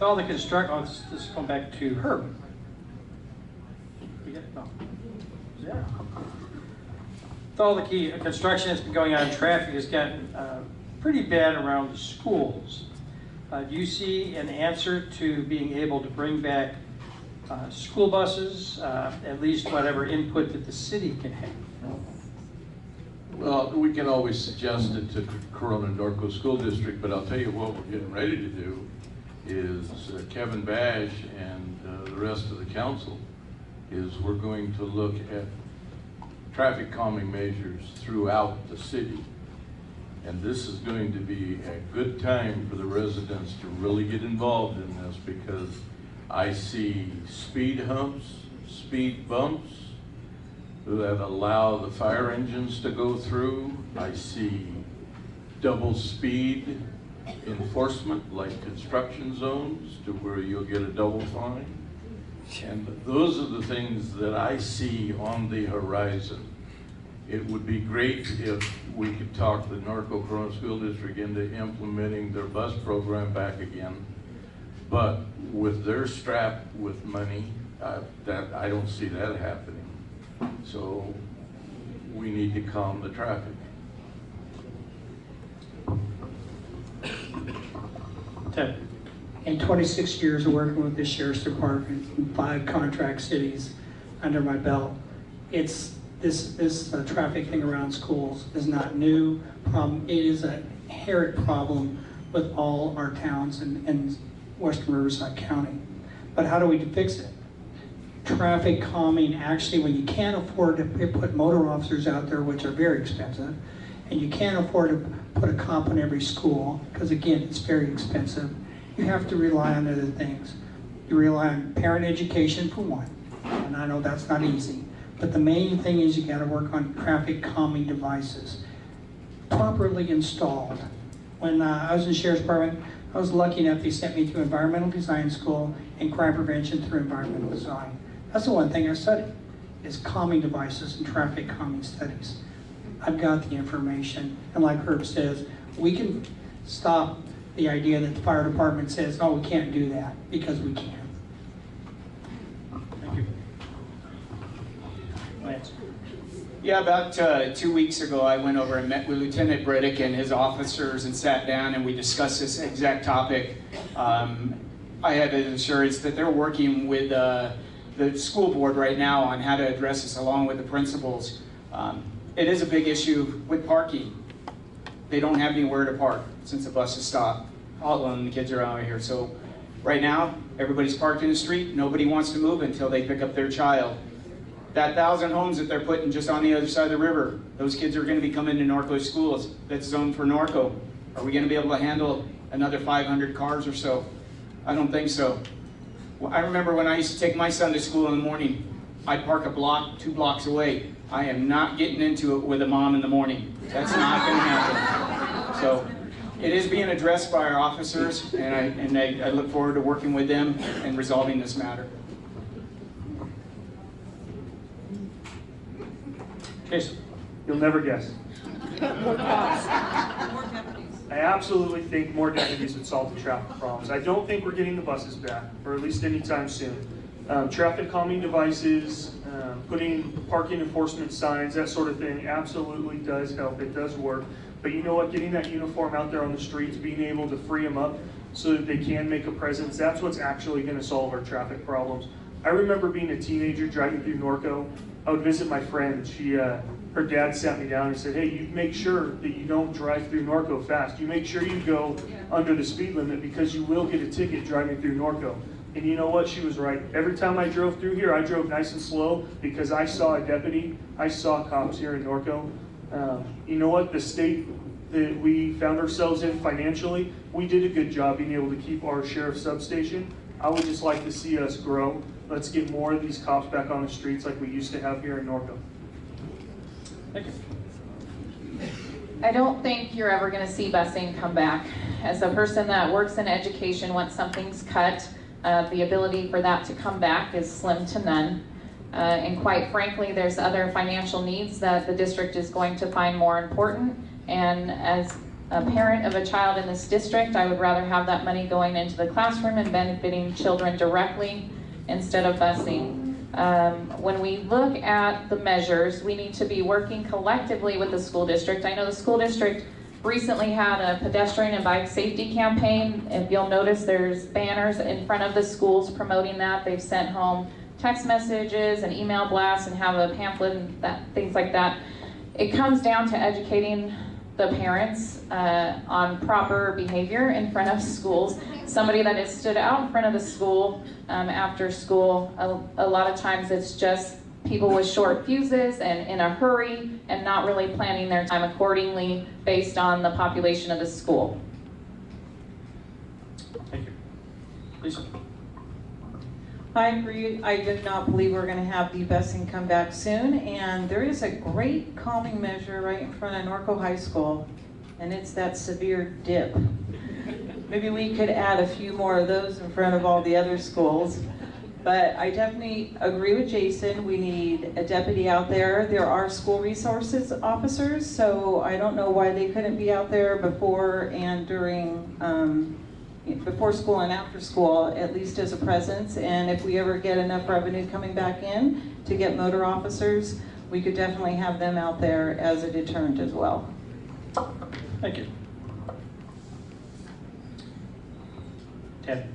With all the construction, let's go back to Herb. No. Yeah. With all the key construction that's been going on, traffic has gotten pretty bad around the schools. Do you see an answer to being able to bring back school buses, at least whatever input that the city can have? Well, we can always suggest it to Corona Norco School District, but I'll tell you what we're getting ready to do is Kevin Bash and the rest of the council is we're going to look at traffic calming measures throughout the city. And this is going to be a good time for the residents to really get involved in this, because I see speed humps, speed bumps that allow the fire engines to go through. I see double speed enforcement like construction zones to where you'll get a double fine. And those are the things that I see on the horizon. It would be great if we could talk the Norco Corona School District into implementing their bus program back again. But with their strapped with money, that I don't see that happening. So we need to calm the traffic. Ted. In 26 years of working with the Sheriff's Department in 5 contract cities under my belt, this traffic thing around schools is not new. It is an inherent problem with all our towns in Western Riverside County. But how do we fix it? Traffic calming, actually, when you can't afford to put motor officers out there, which are very expensive, and you can't afford to put a cop in every school, because again, it's very expensive, you have to rely on other things. You rely on parent education for one, and I know that's not easy, but the main thing is you gotta work on traffic calming devices, properly installed. When I was in the Sheriff's Department, I was lucky enough they sent me to environmental design school and crime prevention through environmental design. That's the one thing I studied, is calming devices and traffic calming studies. I've got the information, and like Herb says, we can stop the idea that the fire department says, oh, we can't do that, because we can. Thank you. Lance. Yeah, about 2 weeks ago, I went over and met with Lieutenant Briddick and his officers and sat down and we discussed this exact topic. I had an assurance that they're working with the school board right now on how to address this along with the principals. It is a big issue with parking. They don't have anywhere to park since the buses stopped. All of them, the kids are out here. So right now, everybody's parked in the street. Nobody wants to move until they pick up their child. That 1,000 homes that they're putting just on the other side of the river, those kids are going to be coming to Norco schools. That's zoned for Norco. Are we going to be able to handle another 500 cars or so? I don't think so. I remember when I used to take my son to school in the morning, I'd park a block, 2 blocks away. I am not getting into it with a mom in the morning. That's not going to happen. So it is being addressed by our officers, and I look forward to working with them and resolving this matter. Jason. You'll never guess. More cops. More deputies. I absolutely think more deputies would solve the traffic problems. I don't think we're getting the buses back, or at least anytime soon. Traffic calming devices, putting parking enforcement signs, that sort of thing absolutely does help. It does work. But you know what? Getting that uniform out there on the streets, being able to free them up so that they can make a presence, that's what's actually going to solve our traffic problems. I remember being a teenager driving through Norco. I would visit my friend. Her dad sat me down and said, hey, you make sure that you don't drive through Norco fast. You make sure you go under the speed limit, because you will get a ticket driving through Norco. And you know what? She was right. Every time I drove through here, I drove nice and slow because I saw a deputy. I saw cops here in Norco. You know what? The state that we found ourselves in financially, we did a good job being able to keep our sheriff's substation. I would just like to see us grow. Let's get more of these cops back on the streets like we used to have here in Norco. Thank you. I don't think you're ever going to see busing come back. As a person that works in education, once something's cut, the ability for that to come back is slim to none. And quite frankly, there's other financial needs that the district is going to find more important. And as a parent of a child in this district, I would rather have that money going into the classroom and benefiting children directly instead of busing. When we look at the measures, we need to be working collectively with the school district. I know the school district recently had a pedestrian and bike safety campaign. If you'll notice, there's banners in front of the schools promoting that. They've sent home text messages and email blasts and have a pamphlet and things like that. It comes down to educating the parents on proper behavior in front of schools. Somebody that has stood out in front of the school after school, a lot of times it's just people with short fuses and in a hurry and not really planning their time accordingly based on the population of the school. Thank you. Lisa? I agree. I do not believe we're going to have the busing come back soon. And there is a great calming measure right in front of Norco High School, and it's that severe dip. Maybe we could add a few more of those in front of all the other schools. But I definitely agree with Jason. We need a deputy out there. There are school resources officers, so I don't know why they couldn't be out there before and during before school and after school, at least as a presence. And if we ever get enough revenue coming back in to get motor officers, we could definitely have them out there as a deterrent as well. Thank you. Ted?